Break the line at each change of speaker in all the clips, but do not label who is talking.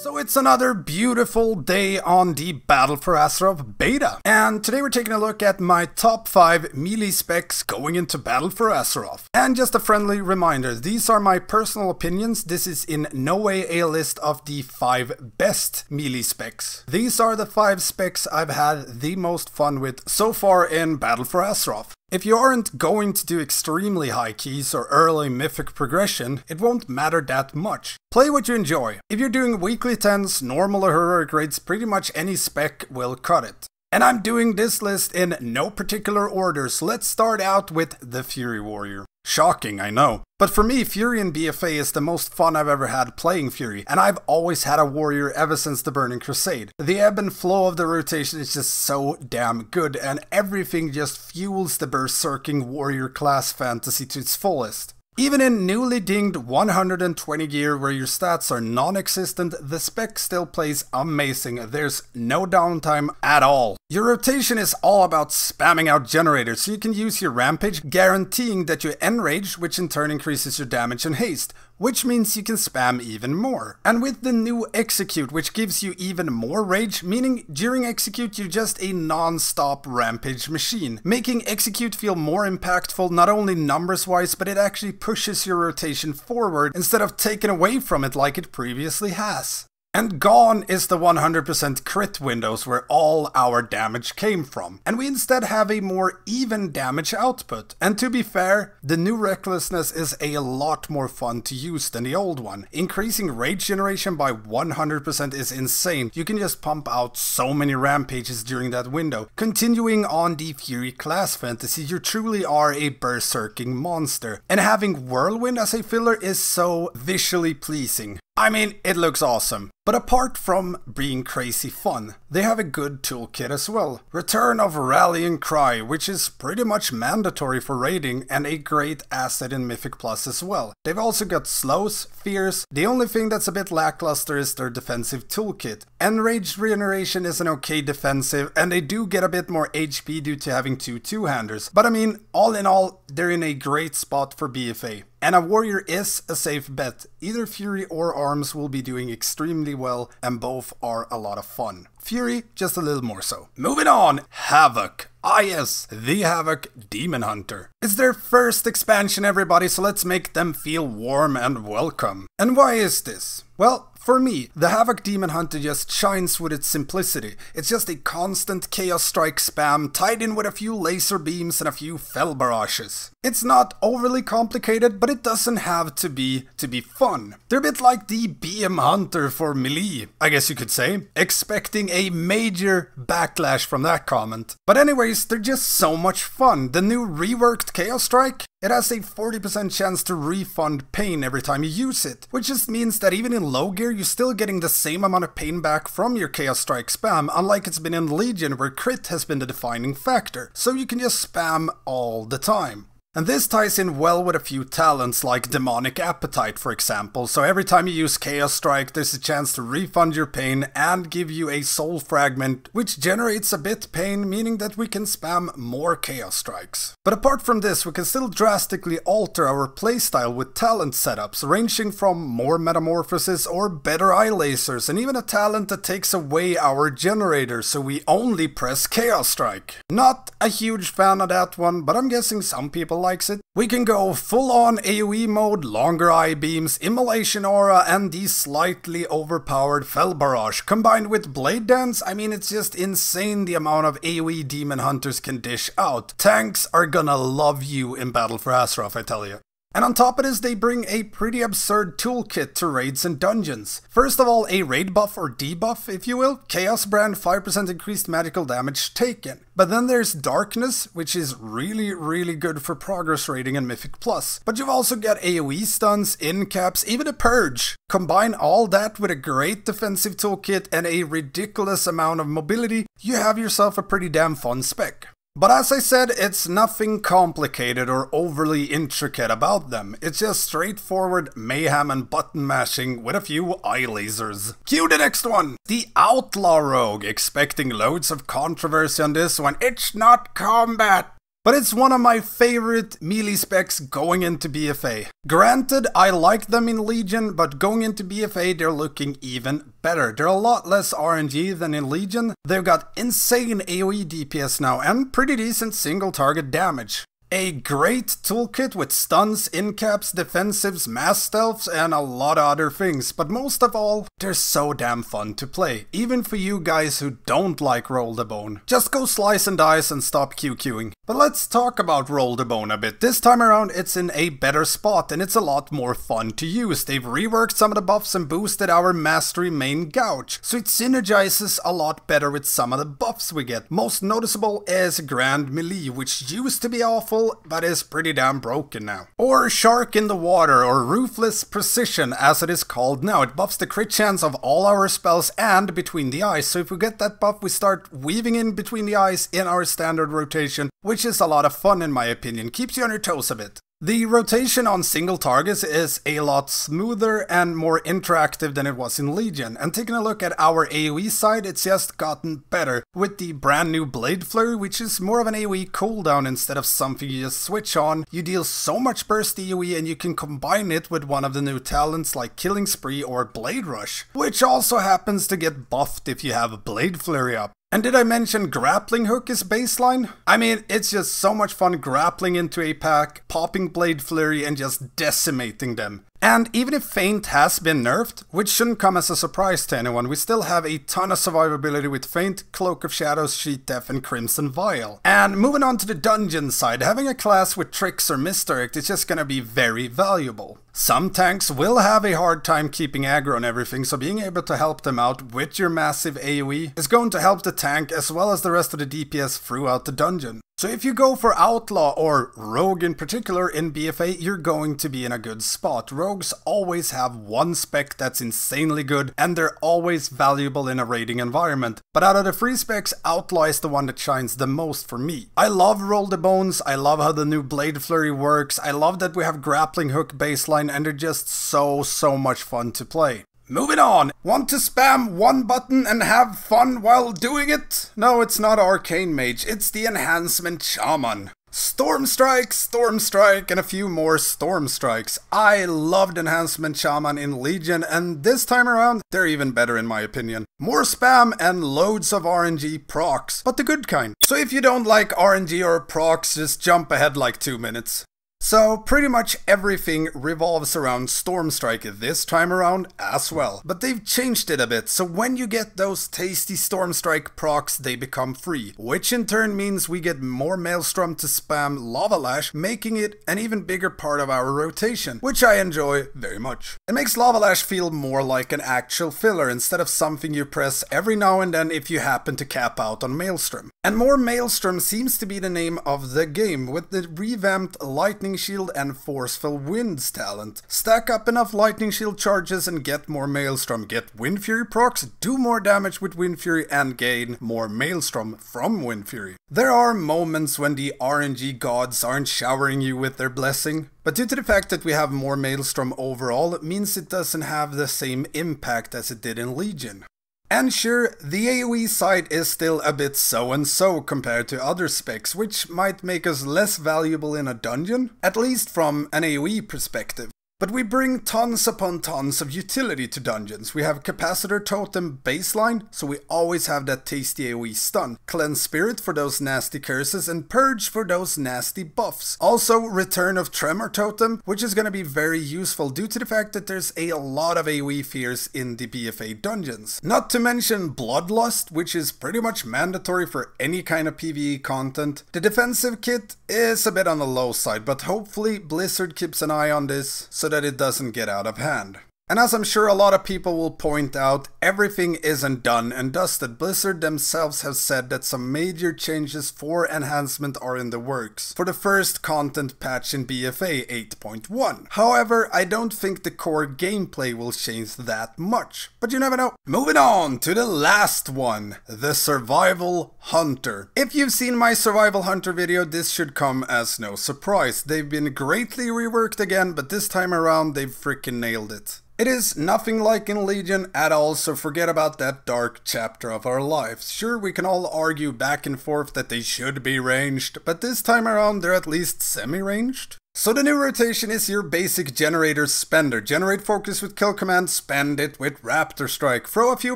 So it's another beautiful day on the Battle for Azeroth beta, and today we're taking a look at my top 5 melee specs going into Battle for Azeroth. And just a friendly reminder, these are my personal opinions, this is in no way a list of the 5 best melee specs. These are the 5 specs I've had the most fun with so far in Battle for Azeroth. If you aren't going to do extremely high keys or early mythic progression, it won't matter that much. Play what you enjoy. If you're doing weekly 10s, normal or heroic raids, pretty much any spec will cut it. And I'm doing this list in no particular order, so let's start out with the Fury Warrior. Shocking, I know. But for me, Fury in BFA is the most fun I've ever had playing Fury, and I've always had a warrior ever since the Burning Crusade. The ebb and flow of the rotation is just so damn good, and everything just fuels the berserking warrior class fantasy to its fullest. Even in newly dinged 120 gear where your stats are non-existent, the spec still plays amazing, there's no downtime at all. Your rotation is all about spamming out generators, so you can use your rampage, guaranteeing that you enrage, which in turn increases your damage and haste, which means you can spam even more. And with the new execute, which gives you even more rage, meaning during execute you're just a non-stop rampage machine, making execute feel more impactful not only numbers wise, but it actually pushes your rotation forward instead of taken away from it like it previously has. And gone is the 100% crit windows where all our damage came from, and we instead have a more even damage output. And to be fair, the new recklessness is a lot more fun to use than the old one. Increasing rage generation by 100% is insane. You can just pump out so many rampages during that window. Continuing on the Fury class fantasy, you truly are a berserking monster, and having Whirlwind as a filler is so visually pleasing. I mean, it looks awesome. But apart from being crazy fun, they have a good toolkit as well. Return of Rallying Cry, which is pretty much mandatory for raiding and a great asset in Mythic Plus as well. They've also got slows, fears. The only thing that's a bit lackluster is their defensive toolkit. Enraged regeneration is an okay defensive, and they do get a bit more HP due to having 2 two-handers. But I mean, all in all, they're in a great spot for BFA. And a warrior is a safe bet. Either Fury or Arms will be doing extremely well, and both are a lot of fun. Fury, just a little more so. Moving on, Havoc. Ah yes, the Havoc Demon Hunter. It's their first expansion, everybody, so let's make them feel warm and welcome. And why is this? Well, for me, the Havoc Demon Hunter just shines with its simplicity. It's just a constant Chaos Strike spam tied in with a few laser beams and a few Fel Barrages. It's not overly complicated, but it doesn't have to be fun. They're a bit like the BM Hunter for melee, I guess you could say. Expecting a major backlash from that comment. But anyways, they're just so much fun. The new reworked Chaos Strike, it has a 40% chance to refund pain every time you use it, which just means that even in low gear, you're still getting the same amount of pain back from your Chaos Strike spam, unlike it's been in Legion where crit has been the defining factor, so you can just spam all the time. And this ties in well with a few talents like Demonic Appetite, for example, so every time you use Chaos Strike there's a chance to refund your pain and give you a soul fragment, which generates a bit pain, meaning that we can spam more Chaos Strikes. But apart from this, we can still drastically alter our playstyle with talent setups, ranging from more metamorphosis or better eye lasers, and even a talent that takes away our generator so we only press Chaos Strike. Not a huge fan of that one, but I'm guessing some people likes it. We can go full-on AoE mode, longer eye beams, immolation aura, and the slightly overpowered Fel Barrage. Combined with Blade Dance, I mean, it's just insane the amount of AoE demon hunters can dish out. Tanks are gonna love you in Battle for Azeroth, I tell you. And on top of this, they bring a pretty absurd toolkit to raids and dungeons. First of all, a raid buff or debuff, if you will. Chaos Brand, 5% increased magical damage taken. But then there's Darkness, which is really good for progress raiding and Mythic Plus. But you've also got AoE stuns, in-caps, even a Purge. Combine all that with a great defensive toolkit and a ridiculous amount of mobility, you have yourself a pretty damn fun spec. But as I said, it's nothing complicated or overly intricate about them. It's just straightforward mayhem and button mashing with a few eye lasers. Cue the next one! The Outlaw Rogue. Expecting loads of controversy on this one. It's not combat! But it's one of my favorite melee specs going into BFA. Granted, I like them in Legion, but going into BFA they're looking even better. They're a lot less RNG than in Legion. They've got insane AoE DPS now and pretty decent single target damage. A great toolkit with stuns, incaps, defensives, mass stealths, and a lot of other things, but most of all, they're so damn fun to play, even for you guys who don't like Roll the Bone. Just go slice and dice and stop QQing. But let's talk about Roll the Bone a bit. This time around it's in a better spot and it's a lot more fun to use. They've reworked some of the buffs and boosted our mastery main gouge, so it synergizes a lot better with some of the buffs we get. Most noticeable is Grand Melee, which used to be awful but is pretty damn broken now. Or Shark in the Water, or Ruthless Precision as it is called now. It buffs the crit chance of all our spells and between the eyes, so if we get that buff we start weaving in between the eyes in our standard rotation, which is a lot of fun in my opinion, keeps you on your toes a bit. The rotation on single targets is a lot smoother and more interactive than it was in Legion, and taking a look at our AoE side, it's just gotten better with the brand new Blade Flurry, which is more of an AoE cooldown instead of something you just switch on. You deal so much burst AoE and you can combine it with one of the new talents like Killing Spree or Blade Rush, which also happens to get buffed if you have Blade Flurry up. And did I mention Grappling Hook is baseline? I mean, it's just so much fun grappling into a pack, popping Blade Flurry and just decimating them. And even if Feint has been nerfed, which shouldn't come as a surprise to anyone, we still have a ton of survivability with Feint, Cloak of Shadows, Sheet Death, and Crimson Vial. And moving on to the dungeon side, having a class with tricks or misdirect is just gonna be very valuable. Some tanks will have a hard time keeping aggro and everything, so being able to help them out with your massive AoE is going to help the tank as well as the rest of the DPS throughout the dungeon. So if you go for Outlaw or Rogue in particular in BFA, you're going to be in a good spot. Rogues always have one spec that's insanely good and they're always valuable in a raiding environment. But out of the free specs, Outlaw is the one that shines the most for me. I love Roll the Bones, I love how the new Blade Flurry works, I love that we have Grappling Hook baseline and they're just so much fun to play. Moving on! Want to spam one button and have fun while doing it? No, it's not Arcane Mage, it's the Enhancement Shaman. Storm Strike, and a few more Storm Strikes. I loved Enhancement Shaman in Legion, and this time around, they're even better in my opinion. More spam and loads of RNG procs, but the good kind. So if you don't like RNG or procs, just jump ahead like 2 minutes. So pretty much everything revolves around Storm Strike this time around as well, but they've changed it a bit, so when you get those tasty Storm Strike procs they become free, which in turn means we get more Maelstrom to spam Lava Lash, making it an even bigger part of our rotation, which I enjoy very much. It makes Lava Lash feel more like an actual filler instead of something you press every now and then if you happen to cap out on Maelstrom. And more Maelstrom seems to be the name of the game, with the revamped Lightning Shield and Forceful Winds talent. Stack up enough Lightning Shield charges and get more Maelstrom. Get Wind Fury procs, do more damage with Wind Fury and gain more Maelstrom from Wind Fury. There are moments when the RNG gods aren't showering you with their blessing, but due to the fact that we have more Maelstrom overall, it means it doesn't have the same impact as it did in Legion. And sure, the AoE side is still a bit so-and-so compared to other specs, which might make us less valuable in a dungeon, at least from an AoE perspective. But we bring tons upon tons of utility to dungeons. We have Capacitor Totem baseline, so we always have that tasty AoE stun. Cleanse Spirit for those nasty curses, and Purge for those nasty buffs. Also, Return of Tremor Totem, which is gonna be very useful due to the fact that there's a lot of AoE fears in the BFA dungeons. Not to mention Bloodlust, which is pretty much mandatory for any kind of PvE content. The defensive kit is a bit on the low side, but hopefully Blizzard keeps an eye on this so that it doesn't get out of hand. And as I'm sure a lot of people will point out, everything isn't done and dusted. Blizzard themselves have said that some major changes for enhancement are in the works for the first content patch in BFA 8.1. However, I don't think the core gameplay will change that much, but you never know. Moving on to the last one, the Survival Hunter. If you've seen my Survival Hunter video, this should come as no surprise. They've been greatly reworked again, but this time around they've freaking nailed it. It is nothing like in Legion at all, so forget about that dark chapter of our lives. Sure, we can all argue back and forth that they should be ranged, but this time around they're at least semi-ranged. So the new rotation is your basic generator spender. Generate focus with kill command, spend it with Raptor Strike. Throw a few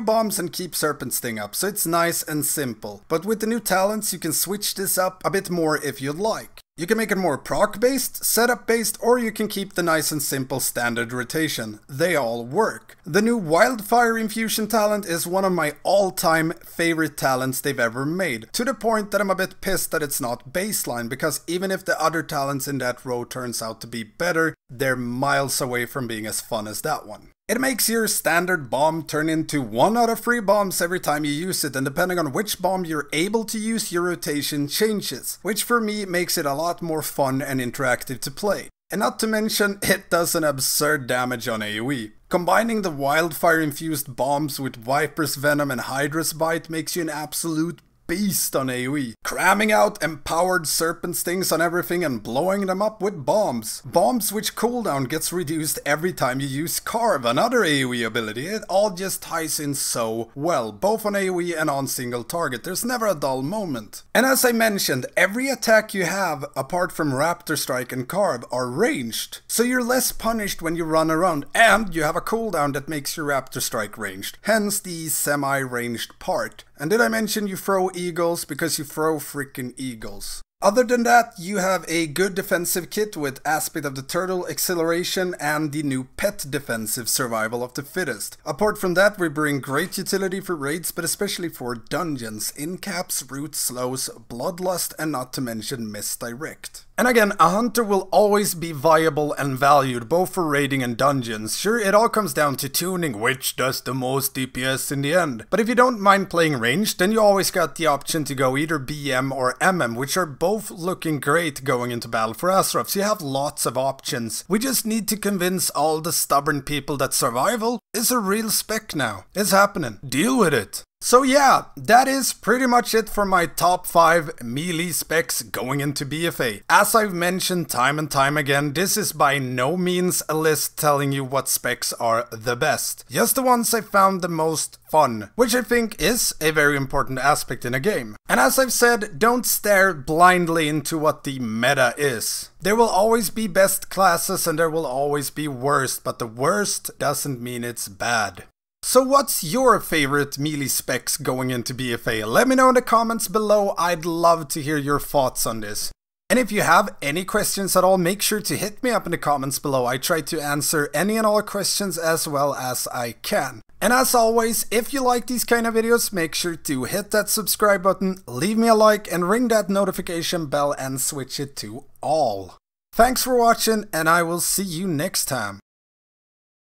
bombs and keep Serpent Sting up, so it's nice and simple. But with the new talents you can switch this up a bit more if you'd like. You can make it more proc-based, setup-based, or you can keep the nice and simple standard rotation. They all work. The new Wildfire Infusion talent is one of my all-time favorite talents they've ever made, to the point that I'm a bit pissed that it's not baseline, because even if the other talents in that row turns out to be better, they're miles away from being as fun as that one. It makes your standard bomb turn into 1 out of 3 bombs every time you use it, and depending on which bomb you're able to use, your rotation changes, which for me makes it a lot more fun and interactive to play. And not to mention, it does an absurd damage on AoE. Combining the wildfire infused bombs with Viper's Venom and Hydra's Bite makes you an absolute beast on AoE, cramming out empowered serpent stings on everything and blowing them up with bombs. Bombs which cooldown gets reduced every time you use Carve, another AoE ability. It all just ties in so well, both on AoE and on single target. There's never a dull moment. And as I mentioned, every attack you have, apart from Raptor Strike and Carve, are ranged. So you're less punished when you run around, and you have a cooldown that makes your Raptor Strike ranged. Hence the semi-ranged part. And did I mention you throw eagles? Because you throw freaking eagles. Other than that, you have a good defensive kit with Aspect of the Turtle, Acceleration, and the new pet defensive Survival of the Fittest. Apart from that, we bring great utility for raids, but especially for dungeons, in caps, root slows, bloodlust, and not to mention misdirect. And again, a hunter will always be viable and valued, both for raiding and dungeons. Sure, it all comes down to tuning, which does the most DPS in the end. But if you don't mind playing ranged, then you always got the option to go either BM or MM, which are both looking great going into Battle for Azeroth, so you have lots of options. We just need to convince all the stubborn people that survival is a real spec now. It's happening. Deal with it. So yeah, that is pretty much it for my top 5 melee specs going into BFA. As I've mentioned time and time again, this is by no means a list telling you what specs are the best. Just the ones I found the most fun, which I think is a very important aspect in a game. And as I've said, don't stare blindly into what the meta is. There will always be best classes and there will always be worst, but the worst doesn't mean it's bad. So what's your favorite melee specs going into BFA? Let me know in the comments below, I'd love to hear your thoughts on this. And if you have any questions at all, make sure to hit me up in the comments below. I try to answer any and all questions as well as I can. And as always, if you like these kind of videos, make sure to hit that subscribe button, leave me a like, and ring that notification bell and switch it to all. Thanks for watching, and I will see you next time.